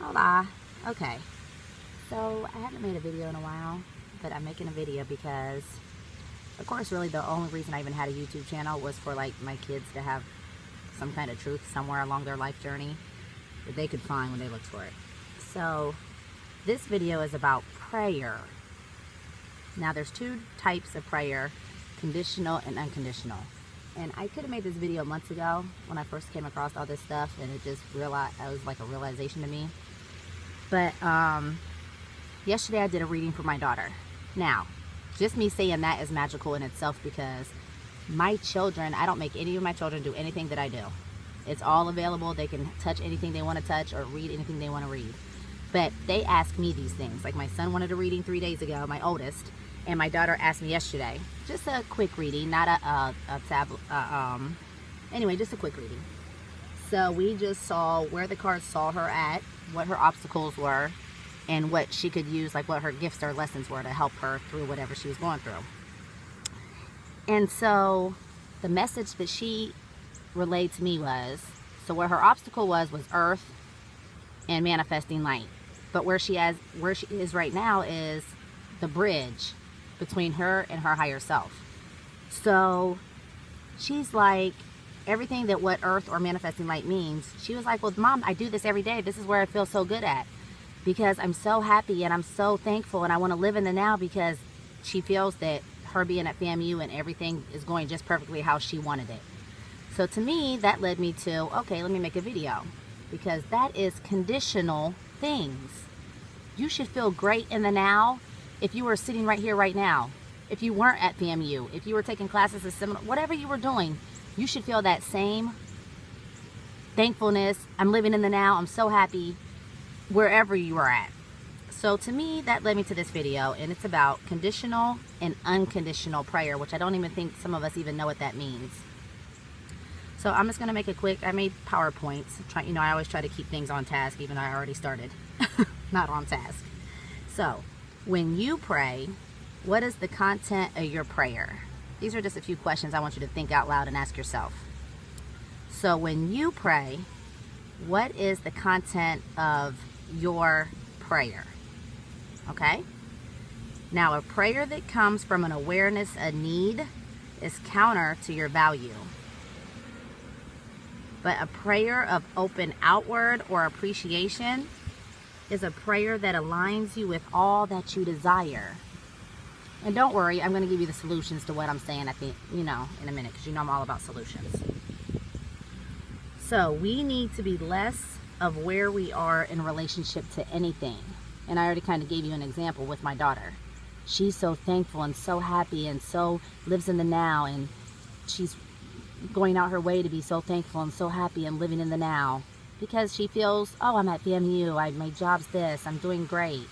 Hola. Okay. So I haven't made a video in a while, but I'm making a video because, of course, really the only reason I even had a YouTube channel was for like my kids to have some kind of truth somewhere along their life journey that they could find when they looked for it. So this video is about prayer. Now there's two types of prayer, conditional and unconditional. And I could have made this video months ago when I first came across all this stuff, and it was like a realization to me. But yesterday I did a reading for my daughter. Now, just me saying that is magical in itself because my children, I don't make any of my children do anything that I do. It's all available. They can touch anything they want to touch or read anything they want to read. But they ask me these things. Like my son wanted a reading 3 days ago, my oldest, and my daughter asked me yesterday. Just a quick reading, not anyway, just a quick reading. So we just saw where the cards saw her at, what her obstacles were, and what she could use, like what her gifts or lessons were to help her through whatever she was going through. And so the message that she relayed to me was, so where her obstacle was earth and manifesting light. But where she is right now is the bridge between her and her higher self. So she's like, everything that what earth or manifesting light means, she was like, well, Mom, I do this every day. This is where I feel so good at because I'm so happy and I'm so thankful and I want to live in the now, because she feels that her being at FAMU and everything is going just perfectly how she wanted it. So to me, that led me to, okay, let me make a video, because that is conditional things. You should feel great in the now. If you were sitting right here right now, if you weren't at FAMU, if you were taking classes at seminar, whatever you were doing, you should feel that same thankfulness. I'm living in the now. I'm so happy wherever you are at. So to me, that led me to this video, and it's about conditional and unconditional prayer, which I don't even think some of us even know what that means. So I'm just going to make it quick. I made PowerPoints. I always try to keep things on task, even though I already started not on task. So when you pray, what is the content of your prayer? These are just a few questions I want you to think out loud and ask yourself. So when you pray, what is the content of your prayer? Okay? Now, a prayer that comes from an awareness of need is counter to your value. But a prayer of open outward or appreciation is a prayer that aligns you with all that you desire. And don't worry, I'm going to give you the solutions to what I'm saying at the, in a minute, because I'm all about solutions. So we need to be less of where we are in relationship to anything. And I already kind of gave you an example with my daughter. She's so thankful and so happy and so lives in the now, and she's going out her way to be so thankful and so happy and living in the now because she feels, oh, I'm at FAMU, my job's this, I'm doing great.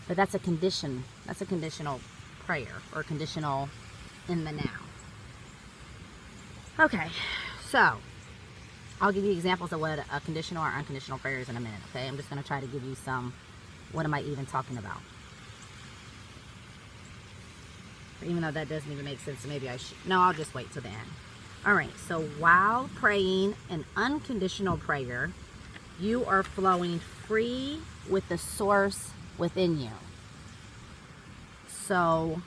But that's a condition. That's a conditional prayer, or conditional in the now. Okay, so I'll give you examples of what a conditional or unconditional prayer is in a minute, okay? I'm just going to try to give you some, what am I even talking about? Even though that doesn't even make sense, maybe I should, no, I'll just wait till the end. All right, so while praying an unconditional prayer, you are flowing free with the source within you. So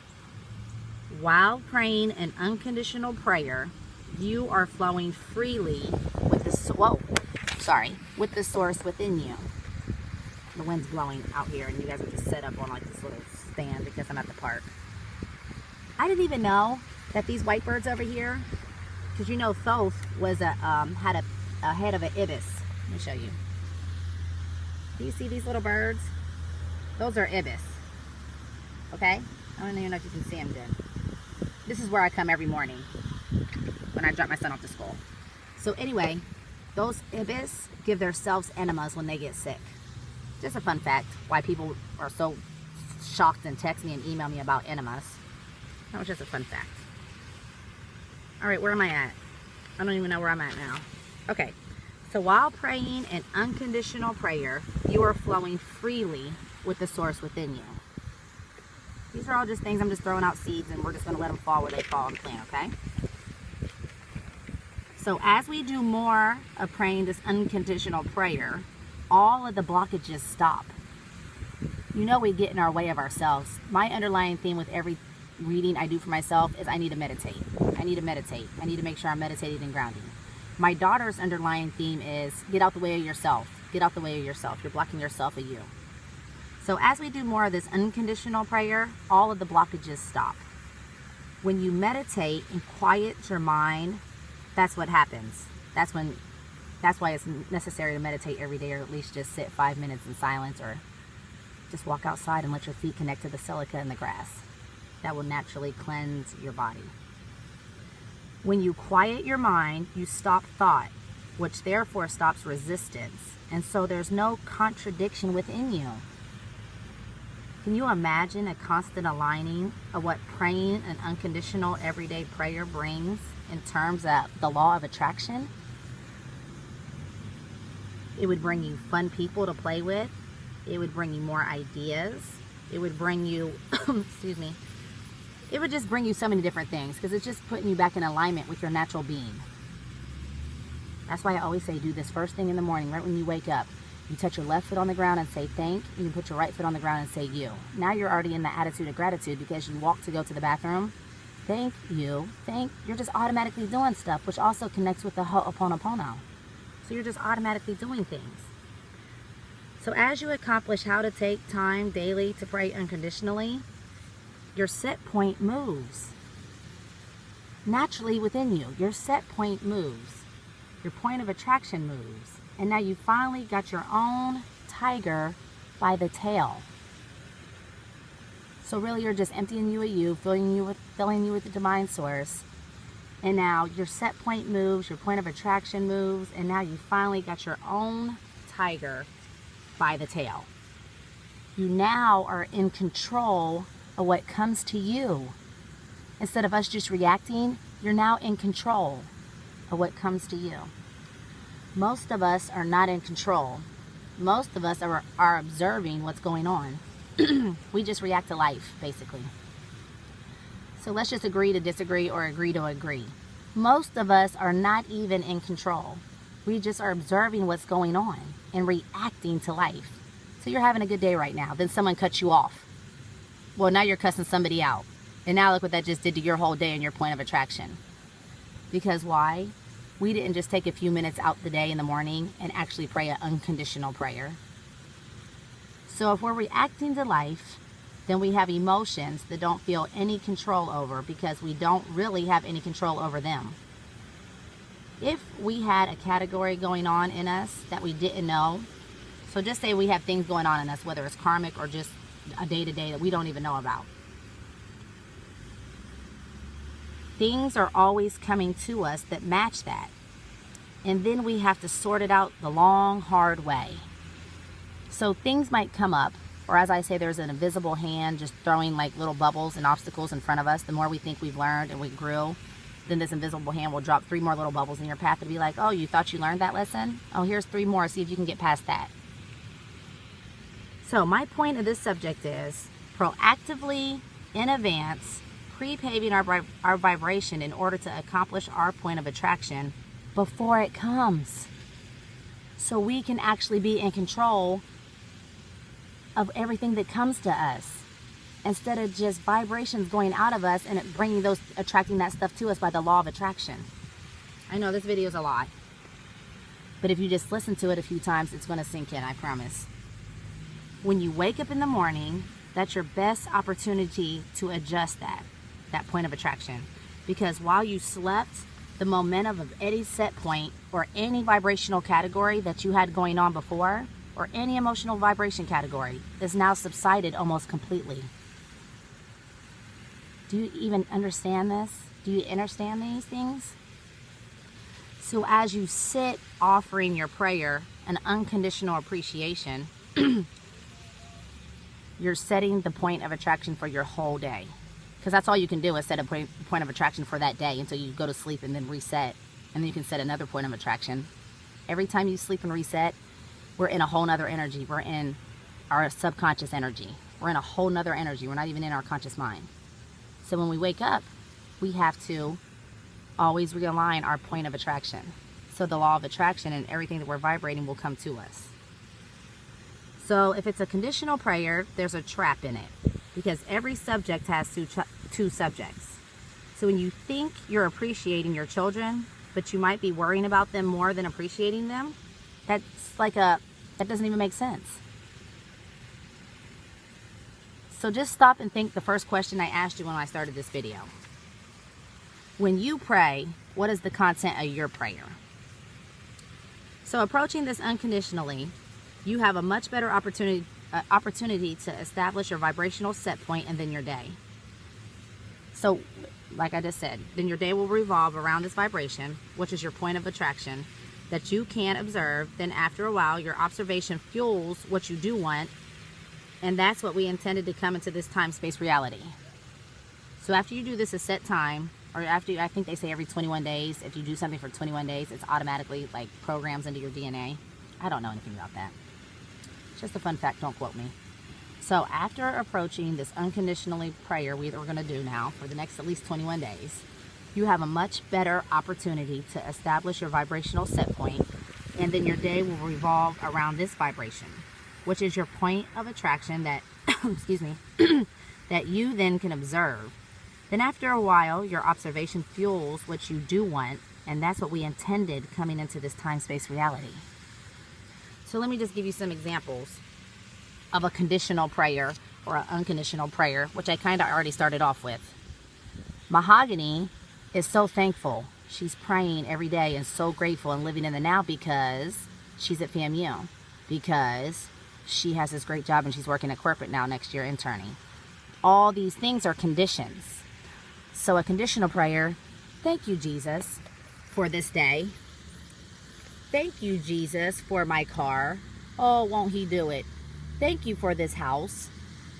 while praying an unconditional prayer, you are flowing freely with with the source within you. The wind's blowing out here, and you guys are just set up on like this little stand because I'm at the park. I didn't even know that these white birds over here, because Thoth was had a head of an ibis. Let me show you. Do you see these little birds? Those are ibis. Okay? I don't even know if you can see them good. This is where I come every morning when I drop my son off to school. So anyway, those ibis give themselves enemas when they get sick. Just a fun fact, why people are so shocked and text me and email me about enemas. That was just a fun fact. All right, where am I at? I don't even know where I'm at now. Okay, so while praying an unconditional prayer, you are flowing freely with the source within you. These are all just things, I'm just throwing out seeds, and we're just going to let them fall where they fall and plant, okay? So as we do more of praying this unconditional prayer, all of the blockages stop. You know, we get in our way of ourselves. My underlying theme with every reading I do for myself is I need to meditate. I need to meditate. I need to make sure I'm meditating and grounding. My daughter's underlying theme is get out the way of yourself. Get out the way of yourself. You're blocking yourself of you. So as we do more of this unconditional prayer, all of the blockages stop. When you meditate and quiet your mind, that's what happens. That's why it's necessary to meditate every day, or at least just sit 5 minutes in silence, or just walk outside and let your feet connect to the silica in the grass. That will naturally cleanse your body. When you quiet your mind, you stop thought, which therefore stops resistance. And so there's no contradiction within you. Can you imagine a constant aligning of what praying an unconditional everyday prayer brings in terms of the law of attraction? It would bring you fun people to play with. It would bring you more ideas. It would bring you, excuse me, it would just bring you so many different things, because it's just putting you back in alignment with your natural being. That's why I always say do this first thing in the morning, right when you wake up. You touch your left foot on the ground and say thank. You put your right foot on the ground and say you. Now you're already in the attitude of gratitude because you walk to go to the bathroom. Thank you. You're just automatically doing stuff, which also connects with the Ho'oponopono. So you're just automatically doing things. So as you accomplish how to take time daily to pray unconditionally, your set point moves. Naturally within you, your set point moves. Your point of attraction moves. And now you finally got your own tiger by the tail. So really you're just emptying you of you, filling you with the divine source. And now your set point moves, your point of attraction moves, and now you finally got your own tiger by the tail. You now are in control of what comes to you. Instead of us just reacting, you're now in control of what comes to you. Most of us are not in control. Most of us are observing what's going on. We just react to life, basically. So let's just agree to disagree, or agree to agree. Most of us are not even in control. We just are observing what's going on and reacting to life. So you're having a good day right now. Then someone cuts you off. Well, now you're cussing somebody out. And now look what that just did to your whole day and your point of attraction. Because why? We didn't just take a few minutes out the day in the morning and actually pray an unconditional prayer. So if we're reacting to life, then we have emotions that don't feel any control over, because we don't really have any control over them. If we had a category going on in us that we didn't know, so just say we have things going on in us, whether it's karmic or just a day-to-day that we don't even know about. Things are always coming to us that match that. And then we have to sort it out the long, hard way. So things might come up, or as I say, there's an invisible hand just throwing like little bubbles and obstacles in front of us. The more we think we've learned and we grew, then this invisible hand will drop 3 more little bubbles in your path and be like, oh, you thought you learned that lesson? Oh, here's 3 more. See if you can get past that. So my point of this subject is proactively, in advance, pre-paving our vibration in order to accomplish our point of attraction before it comes. So we can actually be in control of everything that comes to us, instead of just vibrations going out of us and it attracting that stuff to us by the law of attraction. I know this video is a lot, but if you just listen to it a few times, it's going to sink in, I promise. When you wake up in the morning, that's your best opportunity to adjust that point of attraction. Because while you slept, the momentum of any set point or any vibrational category that you had going on before, or any emotional vibration category, is now subsided almost completely. Do you even understand this? Do you understand these things? So as you sit offering your prayer an unconditional appreciation, you're setting the point of attraction for your whole day. Because that's all you can do, is set a point of attraction for that day until you go to sleep and then reset. And then you can set another point of attraction. Every time you sleep and reset, we're in a whole nother energy. We're in our subconscious energy. We're in a whole nother energy. We're not even in our conscious mind. So when we wake up, we have to always realign our point of attraction. So the law of attraction and everything that we're vibrating will come to us. So if it's a conditional prayer, there's a trap in it because every subject has two subjects. So when you think you're appreciating your children, but you might be worrying about them more than appreciating them, that doesn't even make sense. So just stop and think the first question I asked you when I started this video. When you pray, what is the content of your prayer? So approaching this unconditionally, you have a much better opportunity to establish your vibrational set point and then your day. So like I just said, then your day will revolve around this vibration, which is your point of attraction that you can observe. Then after a while, your observation fuels what you do want, and that's what we intended to come into this time-space reality. So after you do this a set time, or after, I think they say every 21 days, if you do something for 21 days, it's automatically like programs into your DNA. I don't know anything about that. It's just a fun fact, don't quote me. So after approaching this unconditionally prayer we're going to do now for the next at least 21 days, you have a much better opportunity to establish your vibrational set point, and then your day will revolve around this vibration, which is your point of attraction that, excuse me, that you then can observe. Then after a while, your observation fuels what you do want, and that's what we intended coming into this time-space reality. So let me just give you some examples of a conditional prayer or an unconditional prayer, which I kind of already started off with. Mahogany is so thankful. She's praying every day and so grateful and living in the now because she's at FAMU, because she has this great job and she's working at corporate now next year interning. All these things are conditions. So a conditional prayer, thank you, Jesus, for this day. Thank you, Jesus, for my car. Oh, won't he do it? Thank you for this house.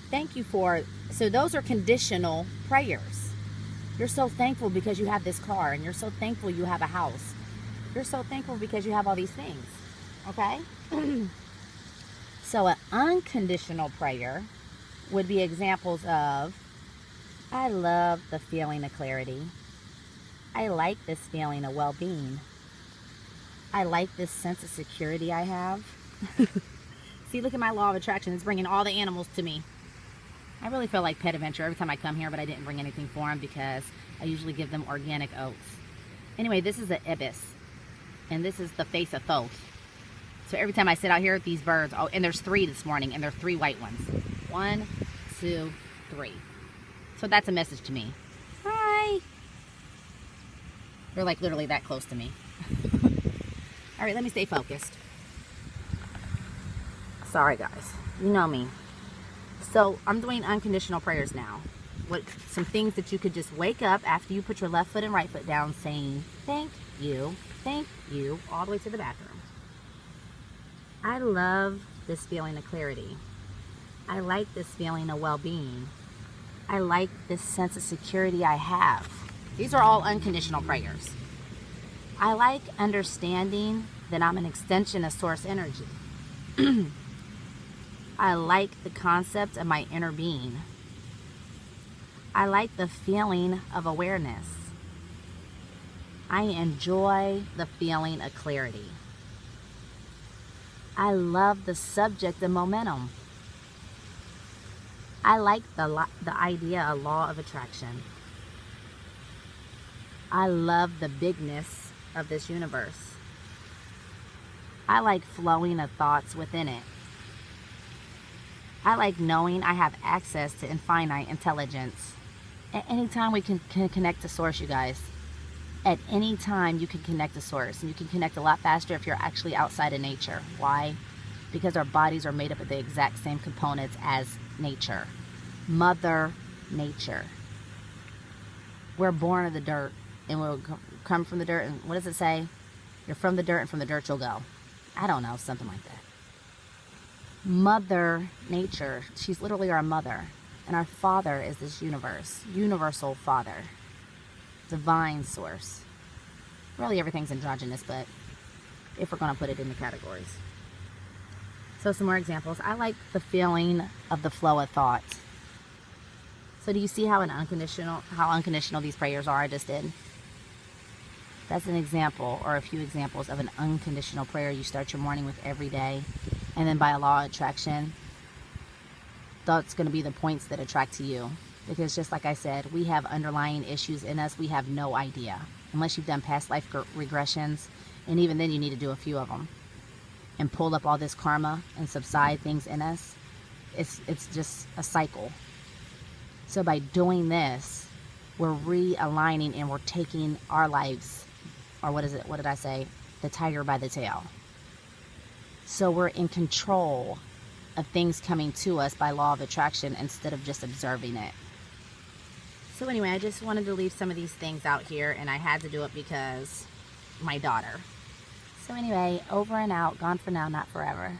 Thank you for... So those are conditional prayers. You're so thankful because you have this car, and you're so thankful you have a house. You're so thankful because you have all these things. Okay? So an unconditional prayer would be examples of, I love the feeling of clarity. I like this feeling of well-being. I like this sense of security I have. See, look at my law of attraction. It's bringing all the animals to me. I really feel like Pet Adventure every time I come here, but I didn't bring anything for them because I usually give them organic oats. Anyway, this is the ibis, and this is the face of Thoth. So every time I sit out here, these birds, oh, and there's 3 this morning, and they're 3 white ones. 1, 2, 3. So that's a message to me. Hi. They're like literally that close to me. All right, let me stay focused. Sorry, guys. You know me. So I'm doing unconditional prayers now. Some things that you could just wake up after you put your left foot and right foot down saying, thank you, all the way to the bathroom. I love this feeling of clarity. I like this feeling of well-being. I like this sense of security I have. These are all unconditional prayers. I like understanding that I'm an extension of source energy. I like the concept of my inner being. I like the feeling of awareness. I enjoy the feeling of clarity. I love the subject of momentum. I like the idea of law of attraction. I love the bigness of this universe. I like flowing of thoughts within it. I like knowing I have access to infinite intelligence. At any time we can connect to source, you guys. At any time you can connect to source, and you can connect a lot faster if you're actually outside of nature. Why? Because our bodies are made up of the exact same components as nature. Mother Nature. We're born of the dirt, and we'll come from the dirt, and what does it say? You're from the dirt, and from the dirt you'll go. I don't know, something like that. Mother Nature, she's literally our mother, and our father is this universe, universal father, divine source. Really everything's androgynous, but if we're going to put it into categories. So some more examples. I like the feeling of the flow of thought. So do you see how unconditional these prayers are I just did? That's an example, or a few examples of an unconditional prayer you start your morning with every day. And then by a law of attraction, that's going to be the points that attract to you. Because just like I said, we have underlying issues in us. We have no idea. Unless you've done past life regressions. And even then you need to do a few of them. And pull up all this karma and subside things in us. It's just a cycle. So by doing this, we're realigning and we're taking our lives, or what did I say? The tiger by the tail. So we're in control of things coming to us by law of attraction instead of just observing it. So anyway, I just wanted to leave some of these things out here, and I had to do it because my daughter. So anyway, over and out, gone for now, not forever.